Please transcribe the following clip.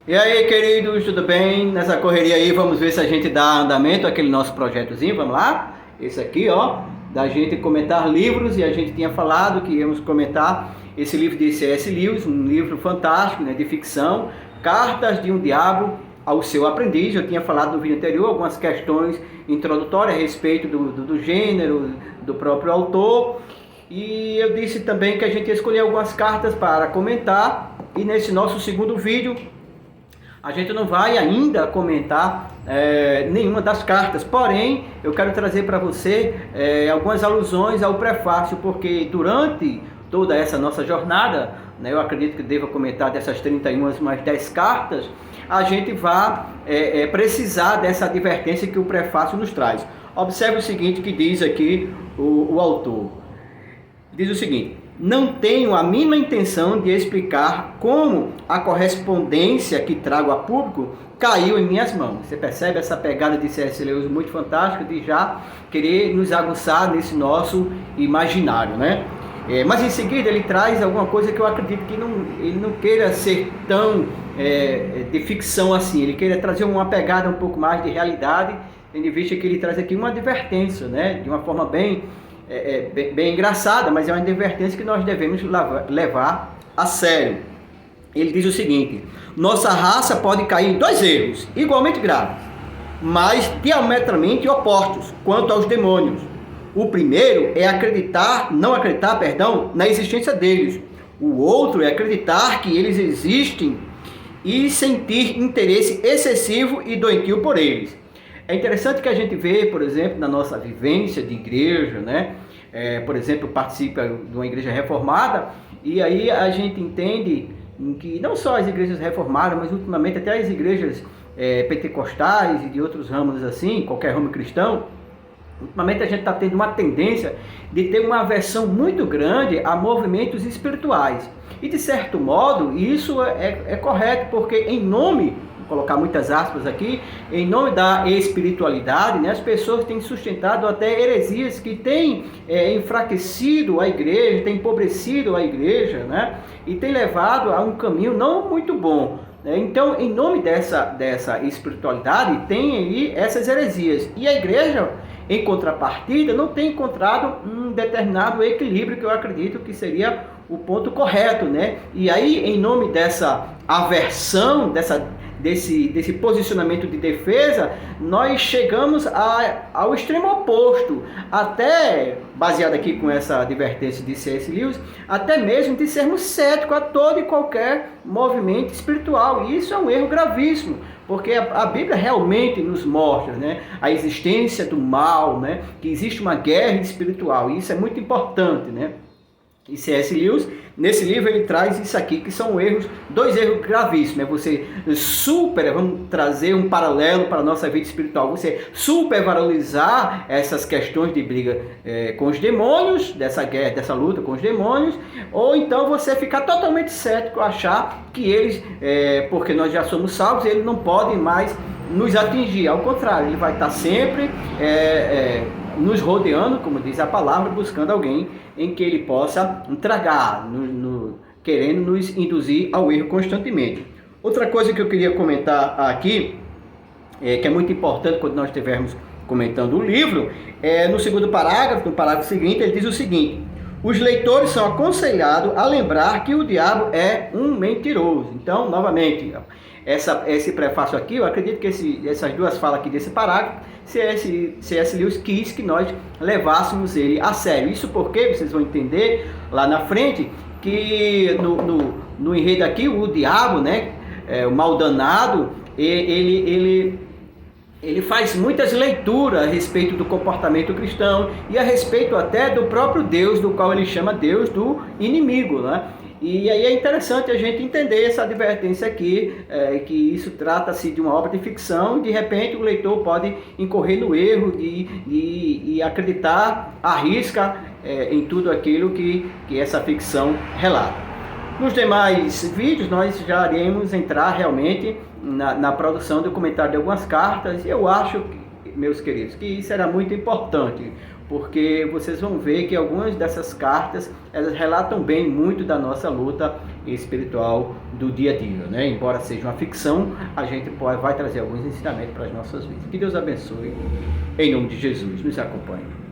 E aí, queridos, tudo bem? Nessa correria aí, vamos ver se a gente dá andamento àquele nosso projetozinho, vamos lá? Esse aqui, ó, da gente comentar livros, e a gente tinha falado que íamos comentar esse livro de C.S. Lewis, um livro fantástico, né, de ficção, Cartas de um Diabo ao Seu Aprendiz. Eu tinha falado no vídeo anterior algumas questões introdutórias a respeito do gênero, do próprio autor, e eu disse também que a gente ia escolher algumas cartas para comentar, e nesse nosso segundo vídeo, a gente não vai ainda comentar nenhuma das cartas, porém eu quero trazer para você algumas alusões ao prefácio, porque durante toda essa nossa jornada, né, eu acredito que deva comentar dessas 31 mais 10 cartas, a gente vai precisar dessa advertência que o prefácio nos traz. Observe o seguinte que diz aqui o autor. Diz o seguinte: não tenho a mínima intenção de explicar como a correspondência que trago a público caiu em minhas mãos. Você percebe essa pegada de C.S. Lewis muito fantástica de já querer nos aguçar nesse nosso imaginário, né? Mas em seguida ele traz alguma coisa que eu acredito que ele não queira ser tão de ficção assim. Ele queira trazer uma pegada um pouco mais de realidade, tendo em vista que ele traz aqui uma advertência, né? De uma forma bem engraçada, mas é uma advertência que nós devemos levar a sério. Ele diz o seguinte: nossa raça pode cair em dois erros igualmente graves, mas diametralmente opostos quanto aos demônios. O primeiro é não acreditar, na existência deles. O outro é acreditar que eles existem e sentir interesse excessivo e doentio por eles. É interessante que a gente vê, por exemplo, na nossa vivência de igreja, né? Por exemplo, participa de uma igreja reformada, e aí a gente entende que não só as igrejas reformadas, mas ultimamente até as igrejas pentecostais e de outros ramos assim, qualquer ramo cristão, ultimamente a gente está tendo uma tendência de ter uma aversão muito grande a movimentos espirituais. E de certo modo, isso é correto, porque em nome, vou colocar muitas aspas aqui, em nome da espiritualidade, né, as pessoas têm sustentado até heresias que têm enfraquecido a igreja, têm empobrecido a igreja, né, e têm levado a um caminho não muito bom. Então, em nome dessa espiritualidade, tem aí essas heresias. E a igreja, em contrapartida, não tem encontrado um determinado equilíbrio que eu acredito que seria o ponto correto, né? E aí, em nome dessa aversão, desse posicionamento de defesa, nós chegamos ao extremo oposto, até, baseado aqui com essa advertência de C.S. Lewis, até mesmo de sermos céticos a todo e qualquer movimento espiritual. E isso é um erro gravíssimo, porque a Bíblia realmente nos mostra, né, a existência do mal, né, que existe uma guerra espiritual, e isso é muito importante, né? E C.S. Lewis, nesse livro, ele traz isso aqui, que são dois erros gravíssimos. Vamos trazer um paralelo para a nossa vida espiritual. Você supervalorizar essas questões de briga com os demônios, dessa guerra, dessa luta com os demônios, ou então você ficar totalmente cético, achar que eles, porque nós já somos salvos, eles não podem mais nos atingir. Ao contrário, ele vai estar sempre nos rodeando, como diz a palavra, buscando alguém em que ele possa tragar, querendo nos induzir ao erro constantemente. Outra coisa que eu queria comentar aqui, que é muito importante quando nós estivermos comentando o livro, no segundo parágrafo, no parágrafo seguinte, ele diz o seguinte: os leitores são aconselhados a lembrar que o diabo é um mentiroso. Então, novamente, esse prefácio aqui, eu acredito que essas duas falas aqui desse parágrafo, C.S. Lewis quis que nós levássemos ele a sério. Isso porque, vocês vão entender lá na frente, que no enredo aqui, o diabo, né, o mal danado, ele faz muitas leituras a respeito do comportamento cristão e a respeito até do próprio Deus, do qual ele chama Deus do inimigo, né? E aí é interessante a gente entender essa advertência aqui, que isso trata-se de uma obra de ficção, e de repente o leitor pode incorrer no erro de acreditar, arrisca em tudo aquilo que essa ficção relata. Nos demais vídeos nós já iremos entrar realmente na produção do comentário de algumas cartas, e eu acho, meus queridos, que isso era muito importante, porque vocês vão ver que algumas dessas cartas, elas relatam bem muito da nossa luta espiritual do dia a dia, né? Embora seja uma ficção, a gente vai trazer alguns ensinamentos para as nossas vidas. Que Deus abençoe, em nome de Jesus, nos acompanhe.